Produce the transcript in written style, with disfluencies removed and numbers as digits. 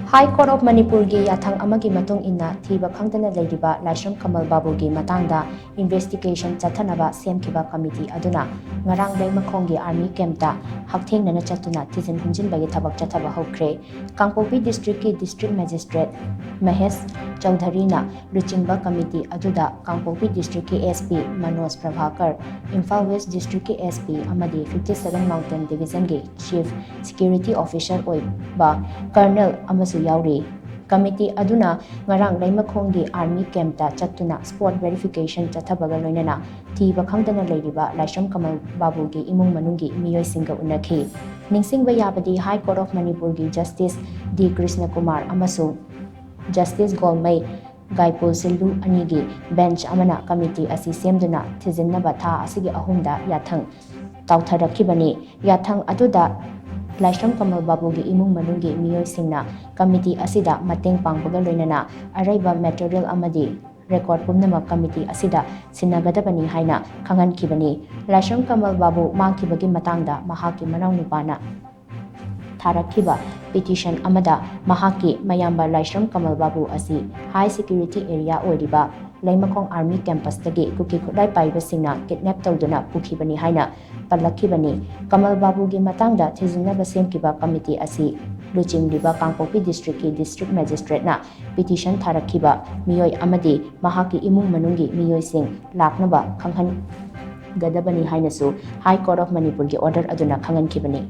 High Court of Manipur gi yathang amagi matung inna thiba khangdana leiriba Laishram Kamal Babu gi matangda investigation chathanaba shemkhiba committee aduna ngarang Leimakhong gi army camp ta hakthengnana Chattuna Thijin humjinbagi thabak chathaba Houkhre Kangpopi district ki district magistrate Mahesh Chaudhary na Thijinba committee aduda Kangpopi district ki SP Manoj Prabhakar Imphal West district ki SP amadi 57 Mountain Division gi chief security officer oiba Colonel amasu yauri committee aduna ngarang Leimakhong gi army camp ta Chattuna sport verification chathabaga loinana thiba khangdana leiriba Laishram Kamal Babu gi imung manungi miyoi singa unakhi ningsingba yabadi High Court of Manipur gi Justice D Krishna Kumar amasu Justice Golmai Gaipul Sillu anigi bench amana committee asi semduna thijinnaba tha asigi ahumda yathang tautharakibani yathang aduda Laishram Kamal Babu gi imung manungi miyoi singna committee asida mateng pangbaga loinana araiba material amadi record pumnama committee asida sinagadabani haina khangankibani Laishram Kamal Babu mangkibagi matangda mahaki manau nupana tharakhiba petition amada mahaki mayamba Laishram Kamal Babu asi high security area oiriba Leimakhong army campus tagi kuki khudai paiba singna kidnap tawduna pukhibani haina palakhibani Kamal Babu gi matangda thijinnaba semkiba committee asi luchingriba Kangpopi district ki district magistrate na petition tharakhiba miyoi amadi mahaki imung manungi miyoi sing laknaba khanghan gadabani haina su High Court of Manipur gi order aduna khangankibani